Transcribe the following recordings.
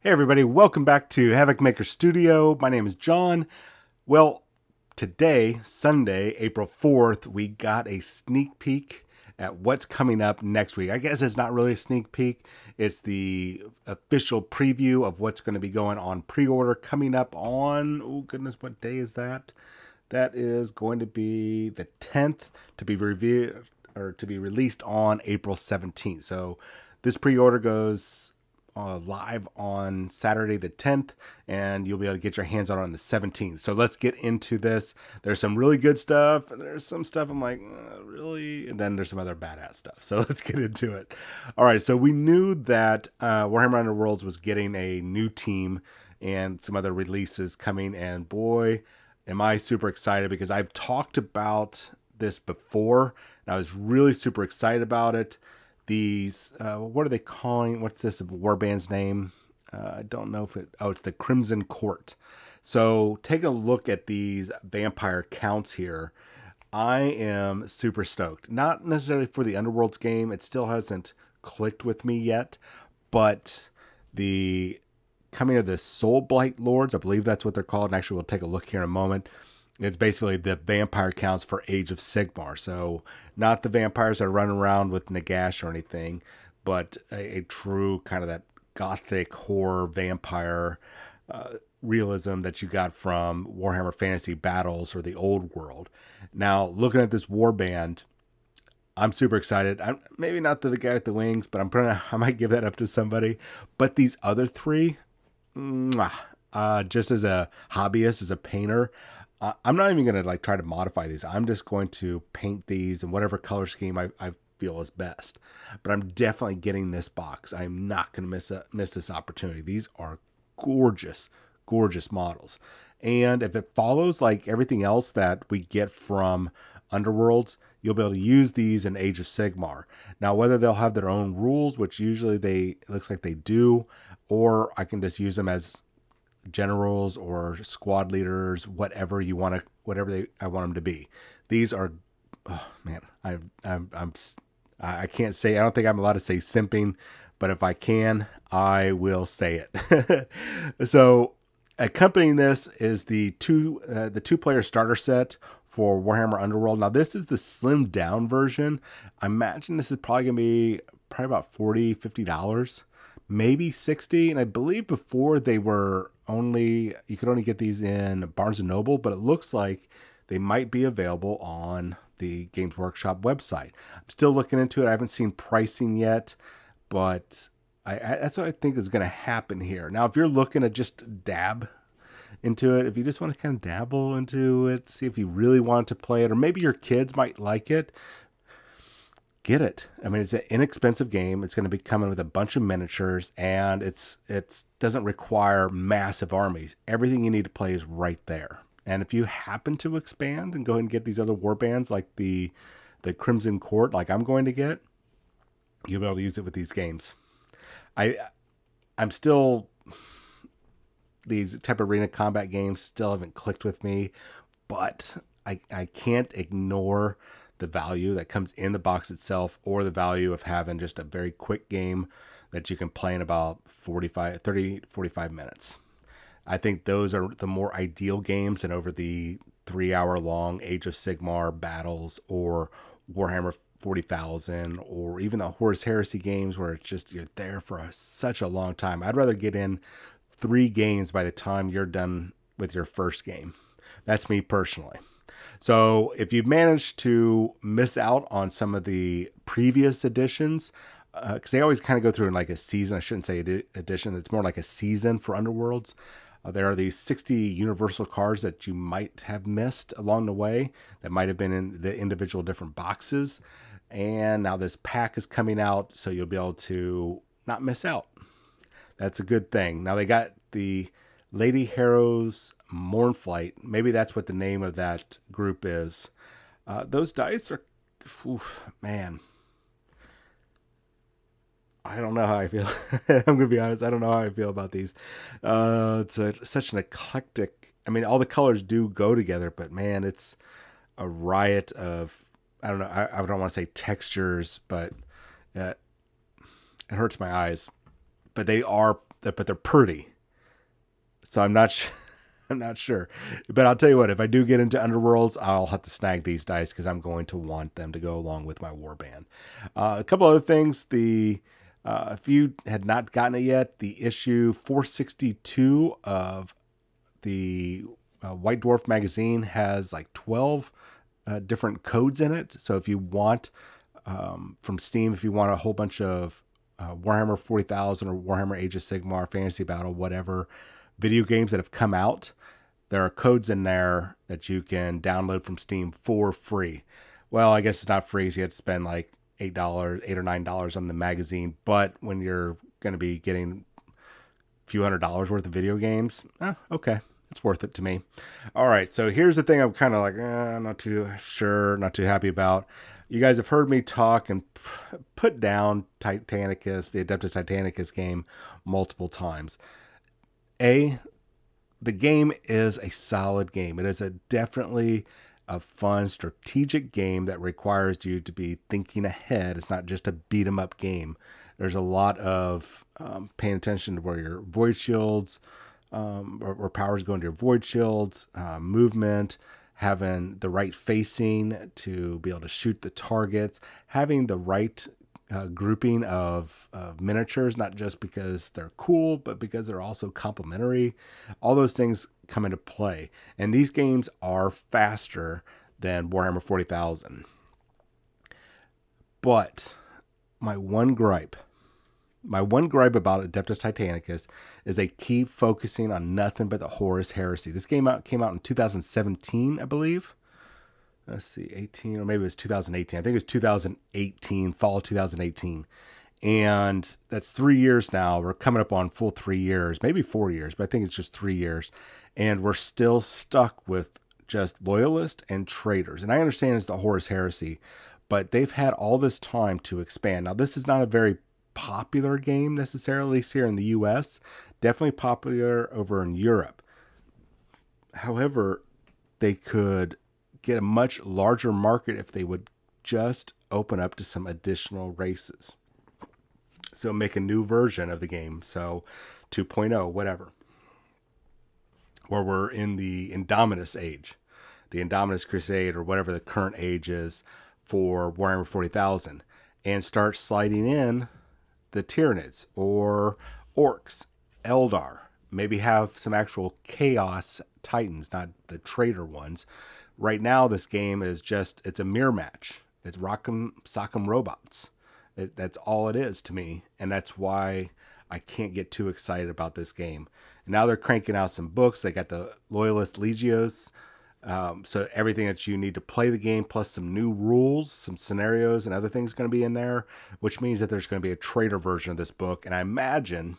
Hey everybody, welcome back to Havoc Maker Studio. My name is John. Well, today, Sunday, April 4th, we got a sneak peek at what's coming up next week. I guess it's not really a sneak peek. It's the official preview of what's going to be going on pre-order coming up on, oh goodness, what day is that? That is going to be the 10th to be reviewed or to be released on April 17th. So this pre-order goes live on Saturday the 10th, and you'll be able to get your hands on it on the 17th. So let's get into this. There's some really good stuff. There's some stuff I'm like, really? And then there's some other badass stuff. So let's get into it. All right, so we knew that Warhammer Underworlds was getting a new team and some other releases coming, and boy, am I super excited because I've talked about this before, and I was really super excited about it. These what are they calling, what's this warband's name? I don't know if it's the Crimson Court. So taking a look at these vampire counts here, I am super stoked. Not necessarily for the Underworlds game, it still hasn't clicked with me yet, but the coming of the Soul Blight Lords, I believe that's what they're called, and actually we'll take a look here in a moment. It's basically the vampire counts for Age of Sigmar. So not the vampires that are running around with Nagash or anything, but a true kind of that gothic horror vampire realism that you got from Warhammer Fantasy Battles or the old world. Now, looking at this warband, I'm super excited. I'm maybe not the guy with the wings, but I might give that up to somebody. But these other three, just as a hobbyist, as a painter, I'm not even going to like try to modify these. I'm just going to paint these in whatever color scheme I feel is best. But I'm definitely getting this box. I'm not going to miss this opportunity. These are gorgeous, gorgeous models. And if it follows like everything else that we get from Underworlds, you'll be able to use these in Age of Sigmar. Now, whether they'll have their own rules, which usually it looks like they do, or I can just use them as generals or squad leaders, whatever you want to, I want them to be. These are, oh man, I can't say, I don't think I'm allowed to say simping, but if I can, I will say it. So accompanying this is the two player starter set for Warhammer Underworld. Now this is the slimmed down version. I imagine this is probably gonna be about $40-$50, maybe 60. And I believe before they were you could only get these in Barnes and Noble, but it looks like they might be available on the Games Workshop website. I'm still looking into it. I haven't seen pricing yet, but that's what I think is going to happen here. Now, if you're looking to just dab into it, if you just want to kind of dabble into it, see if you really want to play it, or maybe your kids might like it, get it. I mean, it's an inexpensive game. It's going to be coming with a bunch of miniatures, and it doesn't require massive armies. Everything you need to play is right there. And if you happen to expand and go and get these other war bands like the Crimson Court, like I'm going to get, you'll be able to use it with these games. I'm still, these type of arena combat games still haven't clicked with me, but I can't ignore the value that comes in the box itself, or the value of having just a very quick game that you can play in about 45 minutes. I think those are the more ideal games than over the 3 hour long Age of Sigmar battles or Warhammer 40,000 or even the Horus Heresy games where it's just you're there for such a long time. I'd rather get in 3 games by the time you're done with your first game. That's me personally. So if you've managed to miss out on some of the previous editions, because they always kind of go through in like a season, I shouldn't say edition, it's more like a season for Underworlds. There are these 60 universal cards that you might have missed along the way that might have been in the individual different boxes. And now this pack is coming out, so you'll be able to not miss out. That's a good thing. Now they got the Lady Harrow's Mournflight. Maybe that's what the name of that group is. Those dice are, man. I don't know how I feel. I'm gonna be honest. I don't know how I feel about these. Such an eclectic. I mean, all the colors do go together, but man, it's a riot of. I don't know. I don't want to say textures, but it hurts my eyes. But but they're pretty. So I'm not I'm not sure. But I'll tell you what, if I do get into Underworlds, I'll have to snag these dice because I'm going to want them to go along with my warband. A couple other things. If you had not gotten it yet, the issue 462 of the White Dwarf magazine has like 12 different codes in it. So if you want from Steam, if you want a whole bunch of Warhammer 40,000 or Warhammer Age of Sigmar, Fantasy Battle, whatever video games that have come out, there are codes in there that you can download from Steam for free. Well, I guess it's not free, so you have to spend like $8, $8 or $9 on the magazine. But when you're going to be getting a few $100s worth of video games, okay, it's worth it to me. All right, so here's the thing I'm kind of like, not too sure, not too happy about. You guys have heard me talk and put down Titanicus, the Adeptus Titanicus game, multiple times. The game is a solid game. It is definitely a fun strategic game that requires you to be thinking ahead. It's not just a beat 'em up game. There's a lot of paying attention to where your void shields or powers go into your void shields, movement, having the right facing to be able to shoot the targets, having the right grouping of miniatures, not just because they're cool, but because they're also complementary. All those things come into play. And these games are faster than Warhammer 40,000. But my one gripe about Adeptus Titanicus is they keep focusing on nothing but the Horus Heresy. This came out in 2017, I believe. Let's see, 18, or maybe it was 2018. I think it was 2018, fall of 2018. And that's 3 years now. We're coming up on full 3 years, maybe 4 years, but I think it's just 3 years. And we're still stuck with just loyalists and traitors. And I understand it's the Horus Heresy, but they've had all this time to expand. Now, this is not a very popular game necessarily here in the US, definitely popular over in Europe. However, they could get a much larger market if they would just open up to some additional races. So make a new version of the game. So 2.0, whatever. Or we're in the Indominus age, the Indominus Crusade, or whatever the current age is for Warhammer 40,000, and start sliding in the Tyranids or Orcs, Eldar. Maybe have some actual Chaos Titans, not the traitor ones. Right now, this game is it's a mirror match. It's Rock'em Sock'em Robots. That's all it is to me. And that's why I can't get too excited about this game. And now they're cranking out some books. They got the Loyalist Legios. So everything that you need to play the game, plus some new rules, some scenarios, and other things going to be in there, which means that there's going to be a traitor version of this book. And I imagine,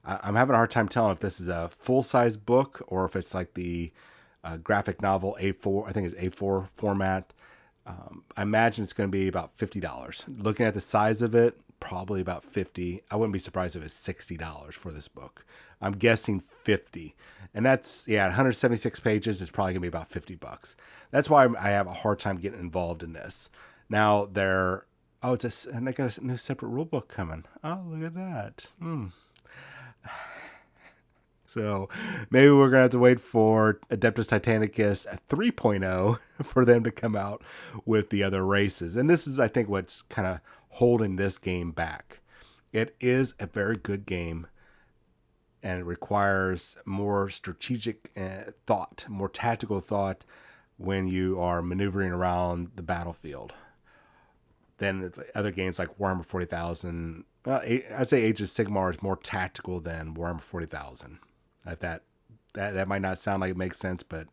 I'm having a hard time telling if this is a full-size book or if it's like the graphic novel A4, I think it's A4 format. I imagine it's going to be about $50. Looking at the size of it, probably about $50. I wouldn't be surprised if it's $60 for this book. I'm guessing $50. And that's, 176 pages. It's probably going to be about $50. That's why I have a hard time getting involved in this. Now, and they got a new separate rule book coming. Oh, look at that. So maybe we're going to have to wait for Adeptus Titanicus 3.0 for them to come out with the other races. And this is, I think, what's kind of holding this game back. It is a very good game, and it requires more strategic thought, more tactical thought when you are maneuvering around the battlefield than other games like Warhammer 40,000. I'd say Age of Sigmar is more tactical than Warhammer 40,000. That might not sound like it makes sense, but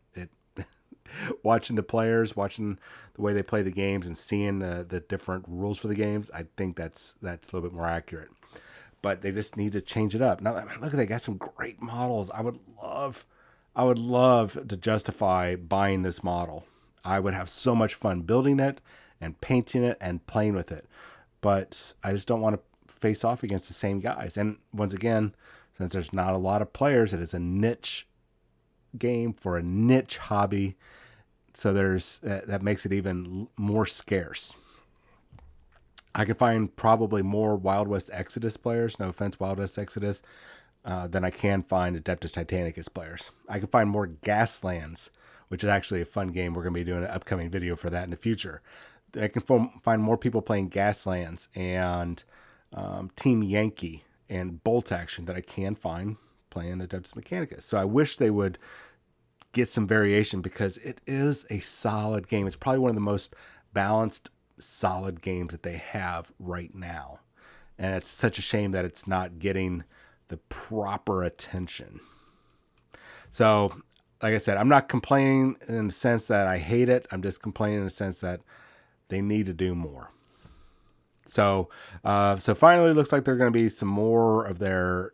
watching the players, watching the way they play the games, and seeing the different rules for the games, I think that's a little bit more accurate. But they just need to change it up. Now, look, they got some great models. I would love to justify buying this model. I would have so much fun building it and painting it and playing with it. But I just don't want to face off against the same guys. And once again, since there's not a lot of players, it is a niche game for a niche hobby. So that makes it even more scarce. I can find probably more Wild West Exodus players. No offense, Wild West Exodus. than I can find Adeptus Titanicus players. I can find more Gaslands, which is actually a fun game. We're going to be doing an upcoming video for that in the future. I can find more people playing Gaslands and Team Yankee and Bolt Action that I can find playing Adeptus Mechanicus. So I wish they would get some variation, because it is a solid game. It's probably one of the most balanced, solid games that they have right now. And it's such a shame that it's not getting the proper attention. So, like I said, I'm not complaining in the sense that I hate it. I'm just complaining in the sense that they need to do more. So finally, it looks like there are going to be some more of their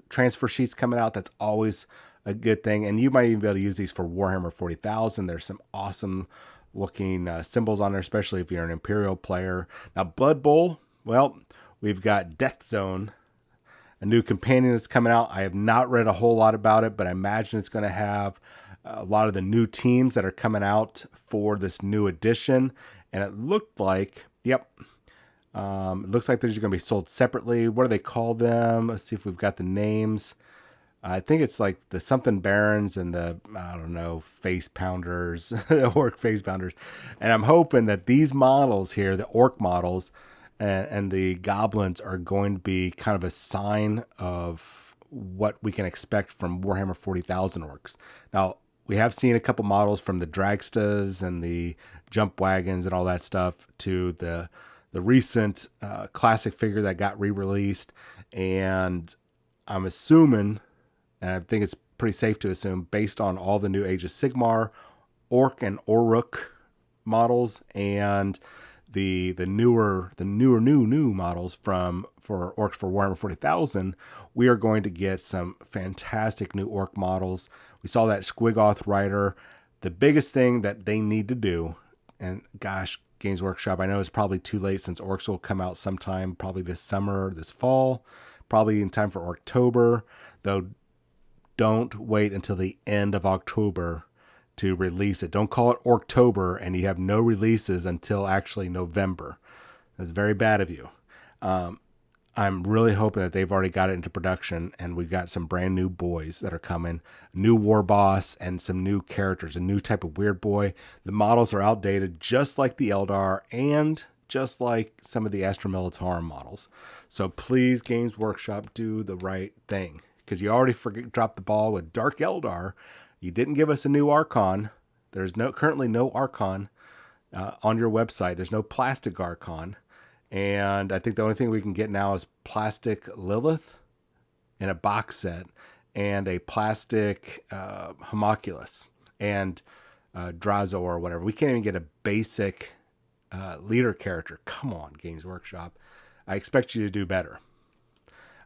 transfer sheets coming out. That's always a good thing. And you might even be able to use these for Warhammer 40,000. There's some awesome looking symbols on there, especially if you're an Imperial player. Now, Blood Bowl, well, we've got Death Zone, a new companion that's coming out. I have not read a whole lot about it, but I imagine it's going to have a lot of the new teams that are coming out for this new edition. And it looked like, it looks like they're just going to be sold separately. What do they call them? Let's see if we've got the names. I think it's like the something Barons and the, I don't know, face pounders, orc face pounders. And I'm hoping that these models here, the orc models and the goblins, are going to be kind of a sign of what we can expect from Warhammer 40,000 orcs. Now, we have seen a couple models from the Dragstas and the Jump Wagons and all that stuff to the recent classic figure that got re-released. And I'm assuming, and I think it's pretty safe to assume, based on all the new Age of Sigmar, Orc and Orruk models, and the newer models for Orcs for Warhammer 40,000, we are going to get some fantastic new Orc models. We saw that Squigoth Rider. The biggest thing that they need to do, and gosh, Games Workshop, I know it's probably too late, since Orcs will come out sometime probably this summer, this fall, probably in time for October, though. Don't wait until the end of October to release it. Don't call it Orctober and you have no releases until actually November. That's very bad of you. I'm really hoping that they've already got it into production, and we've got some brand new boys that are coming, new war boss and some new characters, a new type of weird boy. The models are outdated, just like the Eldar and just like some of the Astra Militarum models. So please, Games Workshop, do the right thing. Because you already dropped the ball with Dark Eldar. You didn't give us a new Archon. There's currently no Archon on your website. There's no plastic Archon. And I think the only thing we can get now is plastic Lilith in a box set, and a plastic Homunculus and Drazo or whatever. We can't even get a basic leader character. Come on, Games Workshop. I expect you to do better.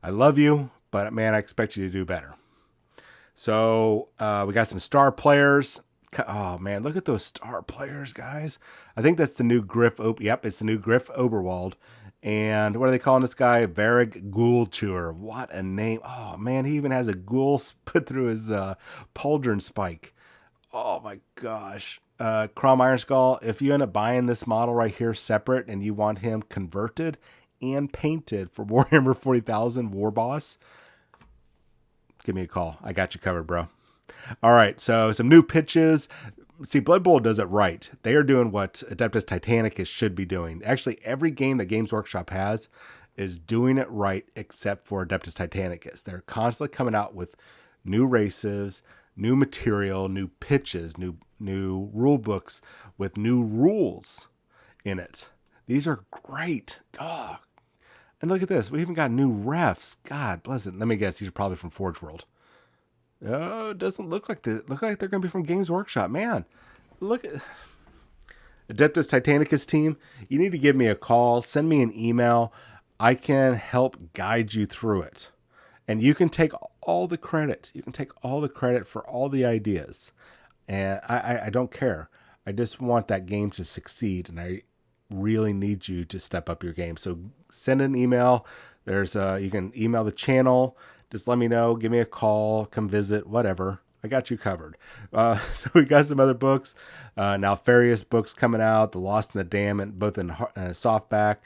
I love you, but man, I expect you to do better. So we got some star players. Oh man, look at those star players, guys. I think that's the new Griff. Yep, it's the new Griff Oberwald. And what are they calling this guy? Varrig Ghoul Chewer. What a name. Oh man, he even has a ghoul put through his pauldron spike. Oh my gosh. Crom Iron Skull, if you end up buying this model right here separate and you want him converted and painted for Warhammer 40,000 War Boss, give me a call. I got you covered, bro. All right, so some new pitches. See, Blood Bowl does it right. They are doing what Adeptus Titanicus should be doing. Actually, every game that Games Workshop has is doing it right except for Adeptus Titanicus. They're constantly coming out with new races, new material, new pitches, new rule books with new rules in it. These are great. God. And look at this. We even got new refs. God bless it. Let me guess. These are probably from Forge World. Oh, it doesn't look like they're going to be from Games Workshop. Man, look at Adeptus Titanicus team. You need to give me a call. Send me an email. I can help guide you through it. And you can take all the credit. You can take all the credit for all the ideas. And I don't care. I just want that game to succeed. And I really need you to step up your game. So send an email. You can email the channel. Just let me know. Give me a call. Come visit. Whatever. I got you covered. So we got some other books. Now Farius books coming out. The Lost and the Damned, both in softback.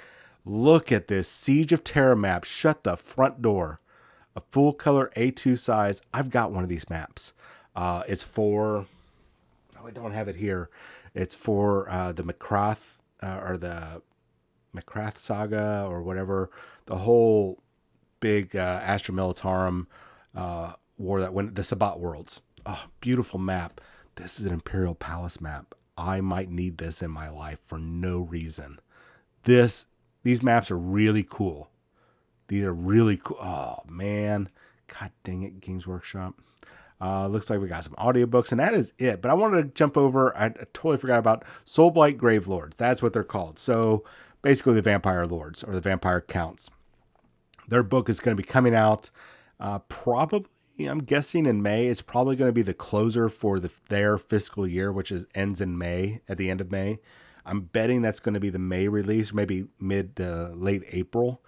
Look at this Siege of Terra map. Shut the front door a full color A2 size. I've got one of these maps. It's for, oh, I don't have it here. It's for the McCrath or the McCrath saga or whatever. The whole big Astra Militarum war that went, the Sabbat Worlds. Oh, beautiful map. This is an Imperial Palace map. I might need this in my life for no reason. These maps are really cool. These are really cool. Oh man, god dang it, Games Workshop. Looks like we got some audiobooks, and that is it. But I wanted to jump over. I totally forgot about Soulblight Grave Lords. That's what they're called. So basically, the Vampire Lords or the Vampire Counts. Their book is going to be coming out probably, I'm guessing, in May. It's probably going to be the closer for their fiscal year, which ends in May, at the end of May. I'm betting that's going to be the May release, maybe mid to late April.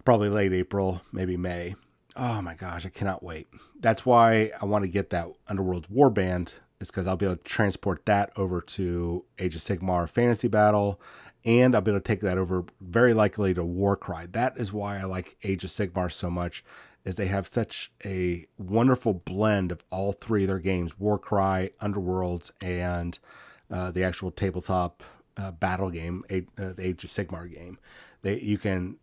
Probably late April, maybe May. Oh my gosh, I cannot wait. That's why I want to get that Underworld's Warband, is because I'll be able to transport that over to Age of Sigmar Fantasy Battle, and I'll be able to take that over very likely to Warcry. That is why I like Age of Sigmar so much, is they have such a wonderful blend of all three of their games, Warcry, Underworlds, and the actual tabletop battle game, the Age of Sigmar game. You can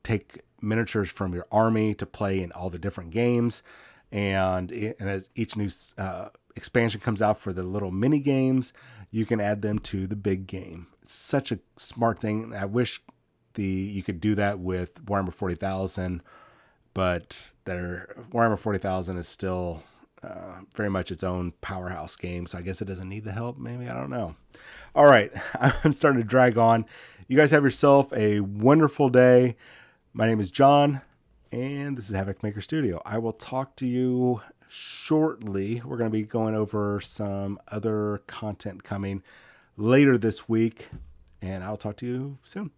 take miniatures from your army to play in all the different games, and as each new expansion comes out for the little mini games, you can add them to the big game. It's such a smart thing. I wish you could do that with Warhammer 40,000, but Warhammer 40,000 is still very much its own powerhouse game, so I guess it doesn't need the help. Maybe, I don't know. All right, I'm starting to drag on. You guys have yourself a wonderful day. My name is John, and this is Havoc Maker Studio. I will talk to you shortly. We're going to be going over some other content coming later this week, and I'll talk to you soon.